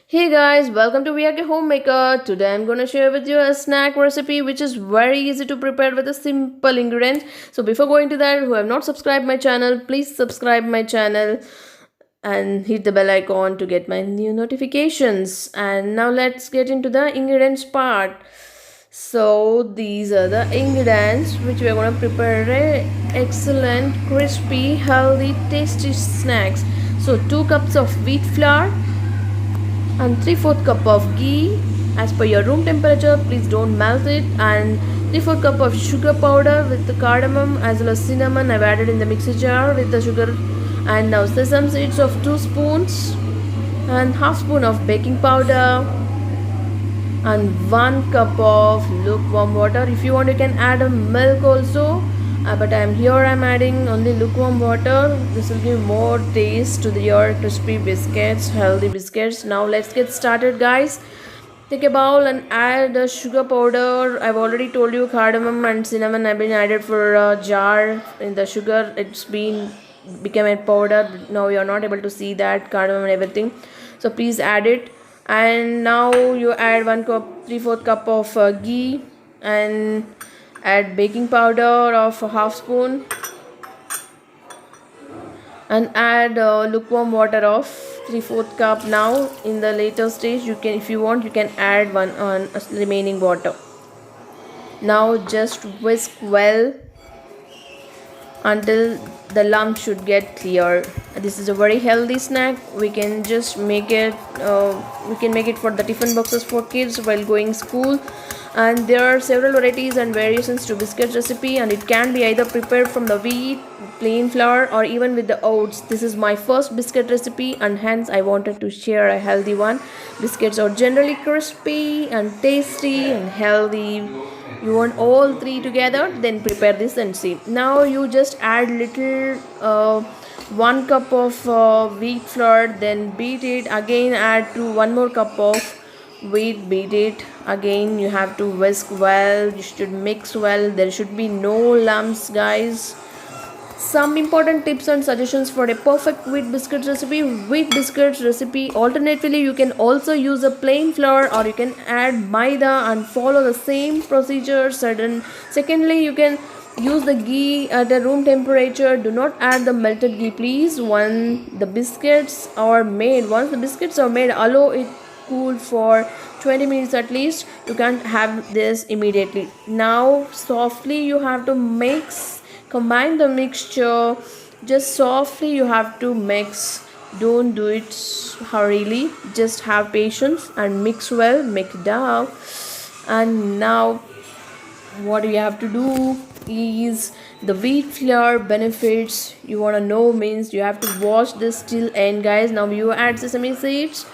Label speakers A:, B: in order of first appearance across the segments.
A: Hey guys, welcome to VRK Homemaker. Today I'm gonna share with you a snack recipe which is very easy to prepare with a simple ingredient. So before going to that, who have not subscribed my channel, please subscribe my channel and hit the bell icon to get my new notifications. And now let's get into the ingredients part. So these are the ingredients which we are gonna prepare a excellent, crispy, healthy, tasty snacks. So 2 cups of wheat flour and 3/4 cup of ghee as per your room temperature. Please don't melt it. And 3/4 cup of sugar powder with the cardamom as well as cinnamon I've added in the mixer jar with the sugar. And now sesame seeds of 2 spoons and half spoon of baking powder and 1 cup of lukewarm water. If you want, you can add a milk also, but I'm adding only lukewarm water. This will give more taste to your crispy biscuits, healthy biscuits. Now let's get started, guys. Take a bowl and add the sugar powder. I've already told you cardamom and cinnamon have been added for a jar. In the sugar, it's been become a powder. Now you're not able to see that cardamom and everything, so please add it. And now you add 1 cup 3/4 cup of ghee and add baking powder of a half spoon and add lukewarm water of 3/4 cup. Now in the later stage, you can, if you want, you can add one on remaining water. Now just whisk well until the lump should get clear. This is a very healthy snack. We can just make it for the tiffin boxes for kids while going school. And there are several varieties and variations to biscuit recipe, and it can be either prepared from the wheat, plain flour, or even with the oats. This is my first biscuit recipe, and hence I wanted to share a healthy one. Biscuits are generally crispy and tasty and healthy. You want all three together, then prepare this and see. Now you just add little 1 cup of wheat flour, then beat it again. Add to 1 more cup of wheat, beat it again. You have to whisk well, you should mix well. There should be no lumps, guys. Some important tips and suggestions for a perfect wheat biscuit recipe. Wheat biscuits recipe, alternatively you can also use a plain flour or you can add maida and follow the same procedure. Secondly, you can use the ghee at a room temperature. Do not add the melted ghee, please. Once the biscuits are made, allow it cool for 20 minutes at least. You can't have this immediately. Now softly you have to combine the mixture. Just softly you have to mix. Don't do it hurriedly. Just have patience and mix well, make it dough. And now what you have to do is the wheat flour benefits you want to know means you have to wash this till end, guys. Now you add sesame seeds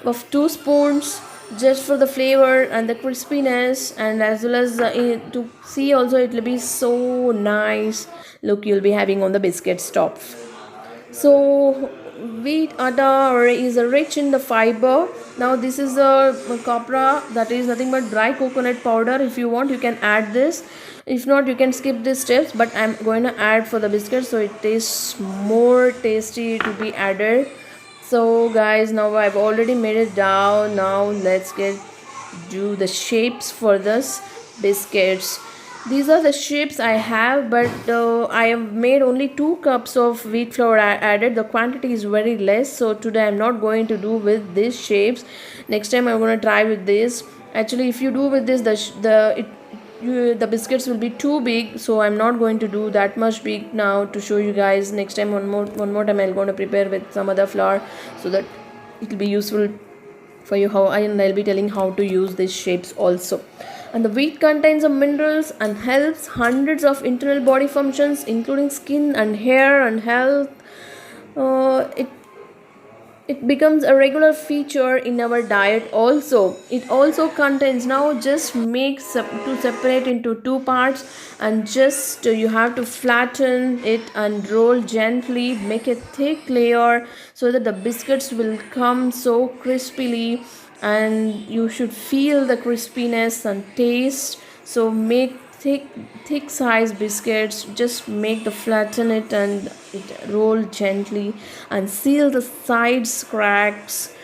A: of 2 spoons just for the flavor and the crispiness, and as well as to see also it will be so nice look you'll be having on the biscuit top. So wheat atta is rich in the fiber. Now this is a copra, that is nothing but dry coconut powder. If you want, you can add this. If not, you can skip these steps, but I'm going to add for the biscuit so it tastes more tasty to be added. So guys, now I've already made it down. Now let's do the shapes for this biscuits. These are the shapes I have, but I have made only 2 cups of wheat flour added. The quantity is very less, so today I'm not going to do with these shapes. Next time I'm going to try with this. Actually, if you do with this, the biscuits will be too big, so I'm not going to do that much big now to show you guys. Next time, one more time I'm going to prepare with some other flour so that it will be useful for you. And I'll be telling how to use these shapes also. And the wheat contains of minerals and helps hundreds of internal body functions, including skin and hair and health. It becomes a regular feature in our diet also. It also contains, now just to separate into 2 parts, and just you have to flatten it and roll gently, make a thick layer so that the biscuits will come so crispily, and you should feel the crispiness and taste. So make thick size biscuits. Just make the flatten it and it roll gently and seal the sides cracks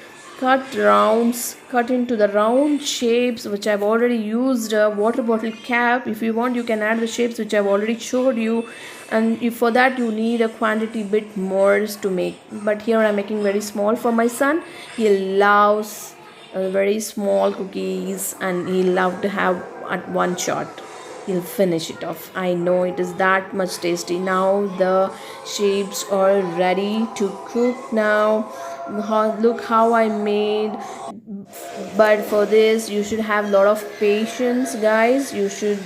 A: cut into the round shapes which I've already used a water bottle cap. If you want, you can add the shapes which I've already showed you, and if for that you need a quantity bit more to make. But here I'm making very small for my son. He loves very small cookies and he love to have at one shot. He'll finish it off. I know it is that much tasty. Now the shapes are ready to cook now. Look how I made. But for this you should have a lot of patience, guys. You should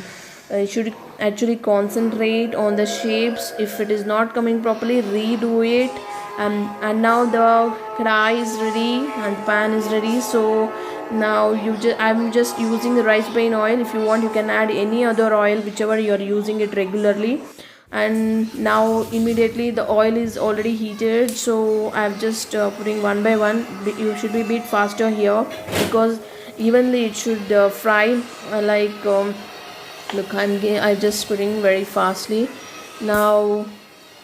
A: actually concentrate on the shapes. If it is not coming properly, redo it. And now the kadai is ready and the pan is ready. So now I'm just using the rice bran oil. If you want, you can add any other oil, whichever you are using it regularly. And now immediately the oil is already heated, so I'm just putting one by one. You should be a bit faster here because evenly it should fry. Look, I'm just putting very fastly now.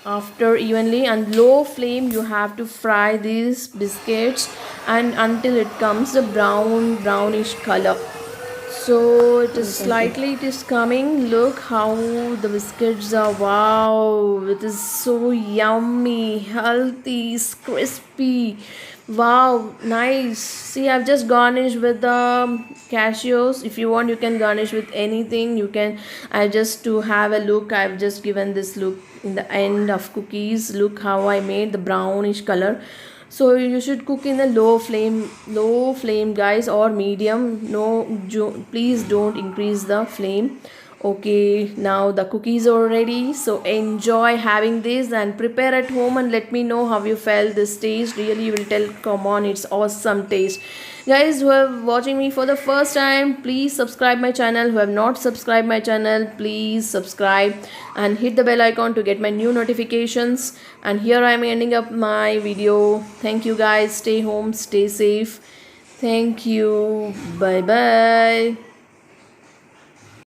A: After evenly and low flame, you have to fry these biscuits and until it comes a brownish color. So it is slightly, it is coming. Look how the biscuits are. Wow, it is so yummy, healthy, crispy. Wow, nice. See, I've just garnished with the cashews. If you want, you can garnish with anything. You can, I just to have a look, I've just given this look in the end of cookies. Look how I made the brownish color. So you should cook in a low flame, guys, or medium. No, please don't increase the flame. Okay, now the cookies are ready. So enjoy having this and prepare at home and let me know how you felt this taste. Really, you will tell, come on, it's awesome taste. Guys who are watching me for the first time, please subscribe my channel. Who have not subscribed my channel, please subscribe and hit the bell icon to get my new notifications. And here I am ending up my video. Thank you guys. Stay home, stay safe. Thank you. Bye bye.